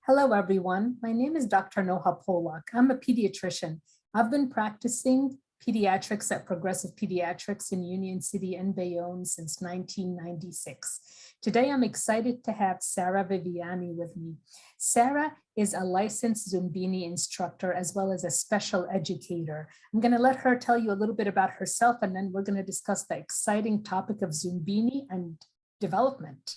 Hello, everyone. My name is Dr. Noha Polak. I'm a pediatrician. I've been practicing pediatrics at Progressive Pediatrics in Union City and Bayonne since 1996. Today, I'm excited to have Sarah Viviani with me. Sarah is a licensed Zoombini instructor as well as a special educator. I'm going to let her tell you a little bit about herself, and then we're going to discuss the exciting topic of Zoombini and development.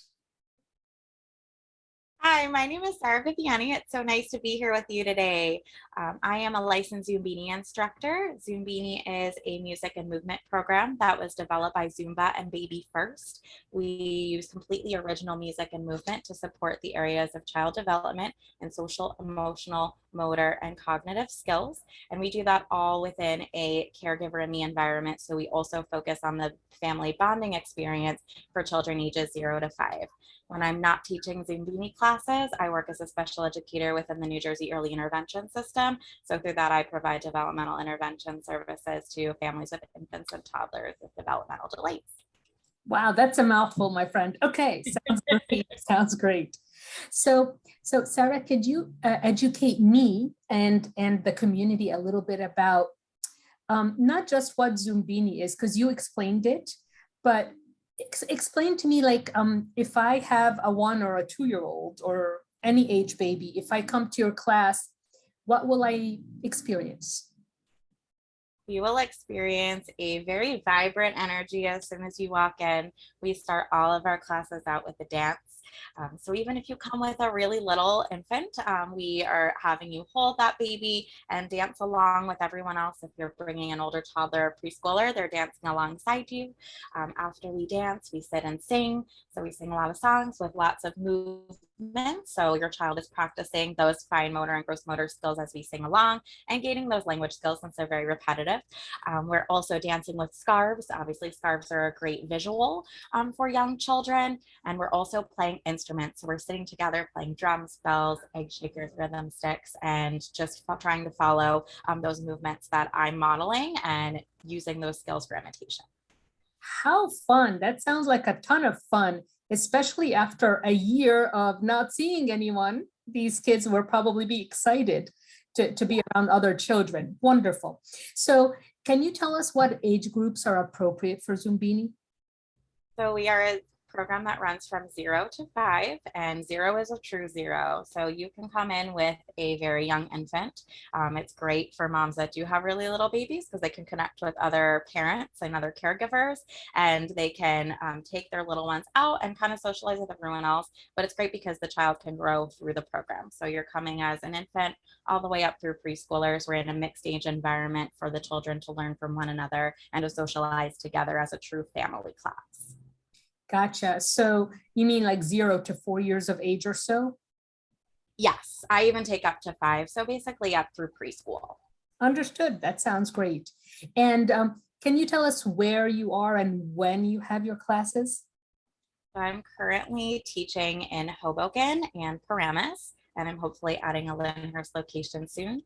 Hi, my name is Sarah Viviani. It's so nice to be here with you today. I am a licensed Zoombini instructor. Zoombini is a music and movement program that was developed by Zumba and Baby First. We use completely original music and movement to support the areas of child development and social, emotional, motor, and cognitive skills. And we do that all within a caregiver and me environment. So we also focus on the family bonding experience for children ages 0 to 5. When I'm not teaching Zoombini classes, I work as a special educator within the New Jersey Early Intervention System. So through that, I provide developmental intervention services to families with infants and toddlers with developmental delays. Wow, that's a mouthful, my friend. Okay, sounds great. Sounds great. So Sarah, could you educate me and the community a little bit about not just what Zoombini is, because you explained it, but explain to me, like, if I have a 1 or a 2-year-old or any age baby, if I come to your class, what will I experience? You will experience a very vibrant energy as soon as you walk in. We start all of our classes out with a dance. So even if you come with a really little infant, we are having you hold that baby and dance along with everyone else. If you're bringing an older toddler or preschooler, they're dancing alongside you. After we dance, we sit and sing. So we sing a lot of songs with lots of movement. So your child is practicing those fine motor and gross motor skills as we sing along and gaining those language skills since they're very repetitive. We're also dancing with scarves. Obviously, scarves are a great visual for young children. And we're also playing instruments. So we're sitting together playing drums, bells, egg shakers, rhythm sticks, and just trying to follow those movements that I'm modeling and using those skills for imitation. How fun. That sounds like a ton of fun, especially after a year of not seeing anyone. These kids will probably be excited to be around other children. Wonderful. So can you tell us what age groups are appropriate for Zoombini? So we are a program that runs from 0 to 5, and 0 is a true 0. So you can come in with a very young infant. It's great for moms that do have really little babies because they can connect with other parents and other caregivers, and they can take their little ones out and kind of socialize with everyone else. But it's great because the child can grow through the program. So you're coming as an infant all the way up through preschoolers. We're in a mixed age environment for the children to learn from one another and to socialize together as a true family class. Gotcha. So you mean like 0 to 4 years of age or so? Yes, I even take up to 5. So basically up through preschool. Understood. That sounds great. And can you tell us where you are and when you have your classes? So I'm currently teaching in Hoboken and Paramus, and I'm hopefully adding a Lyndhurst location soon,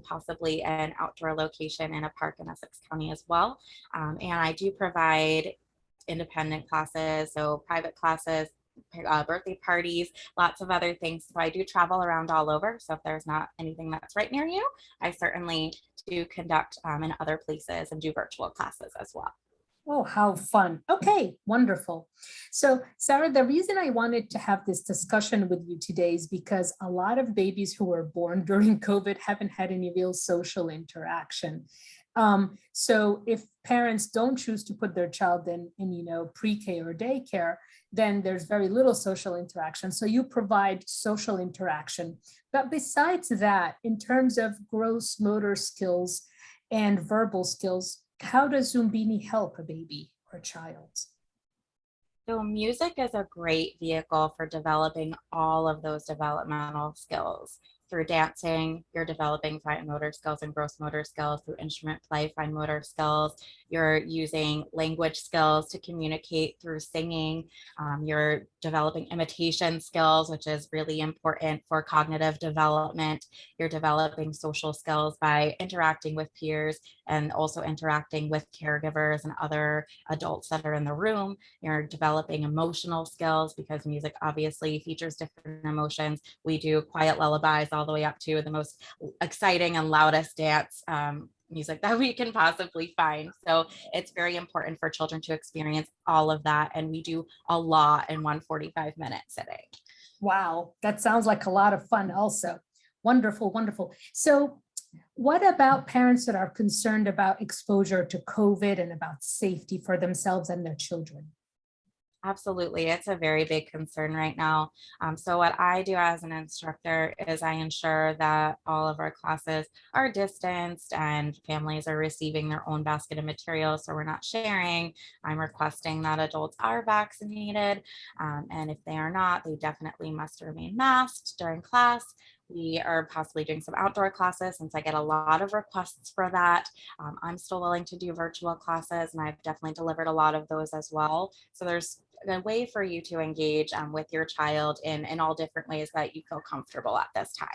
possibly an outdoor location in a park in Essex County as well. And I do provide independent classes, so private classes, birthday parties, lots of other things. So I do travel around all over. So if there's not anything that's right near you, I certainly do conduct in other places and do virtual classes as well. Oh, how fun. Okay, wonderful. So, Sarah, the reason I wanted to have this discussion with you today is because a lot of babies who were born during COVID haven't had any real social interaction. So if parents don't choose to put their child in pre-K or daycare, then there's very little social interaction. So you provide social interaction. But besides that, in terms of gross motor skills and verbal skills, how does Zoombini help a baby or child? So music is a great vehicle for developing all of those developmental skills. through dancing, you're developing fine motor skills and gross motor skills. Through instrument play, fine motor skills. You're using language skills to communicate through singing. You're developing imitation skills, which is really important for cognitive development. You're developing social skills by interacting with peers and also interacting with caregivers and other adults that are in the room. You're developing emotional skills because music obviously features different emotions. We do quiet lullabies all the way up to the most exciting and loudest dance music that we can possibly find. So it's very important for children to experience all of that. And we do a lot in 145-minute sitting. Wow, that sounds like a lot of fun also. Wonderful, wonderful. So what about parents that are concerned about exposure to COVID and about safety for themselves and their children? Absolutely. It's a very big concern right now. So what I do as an instructor is I ensure that all of our classes are distanced and families are receiving their own basket of materials. So we're not sharing. I'm requesting that adults are vaccinated. And if they are not, they definitely must remain masked during class. We are possibly doing some outdoor classes since I get a lot of requests for that. I'm still willing to do virtual classes, and I've definitely delivered a lot of those as well. So there's a way for you to engage with your child in all different ways that you feel comfortable at this time.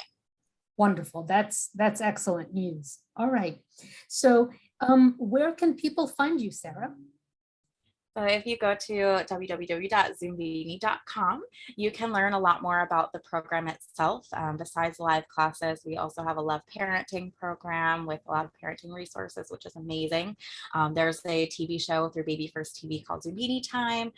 Wonderful. That's excellent news. All right. So where can people find you, Sarah? So if you go to www.zoombini.com, you can learn a lot more about the program itself. Besides live classes, we also have a love parenting program with a lot of parenting resources, which is amazing. There's a TV show through Baby First TV called Zoombini Time.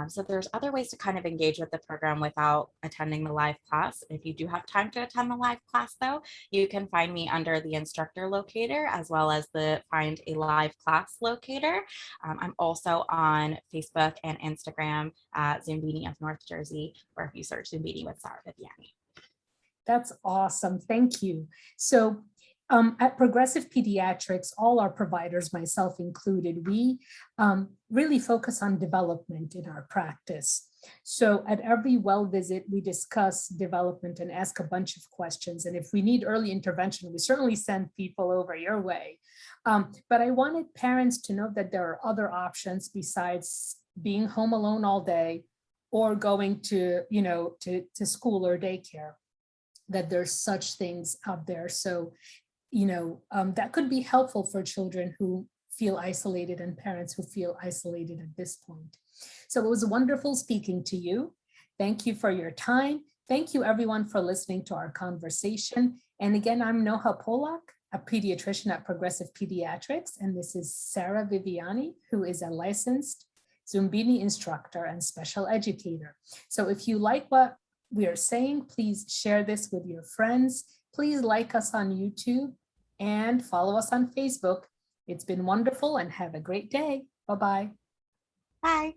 So there's other ways to kind of engage with the program without attending the live class. If you do have time to attend the live class though, you can find me under the instructor locator as well as the find a live class locator. I'm also on Facebook and Instagram at Zoombini of North Jersey, or if you search Zoombini with Sarah Viviani. That's awesome. Thank you. So at Progressive Pediatrics, all our providers, myself included, we really focus on development in our practice. So at every well visit, we discuss development and ask a bunch of questions. And if we need early intervention, we certainly send people over your way. But I wanted parents to know that there are other options besides being home alone all day or going to, to school or daycare, that there's such things out there. So, that could be helpful for children who feel isolated and parents who feel isolated at this point. So it was wonderful speaking to you. Thank you for your time. Thank you everyone for listening to our conversation. And again, I'm Noha Polak, a pediatrician at Progressive Pediatrics. And this is Sarah Viviani, who is a licensed Zoombini instructor and special educator. So if you like what we are saying, please share this with your friends. Please like us on YouTube and follow us on Facebook. It's been wonderful and have a great day. Bye-bye. Bye.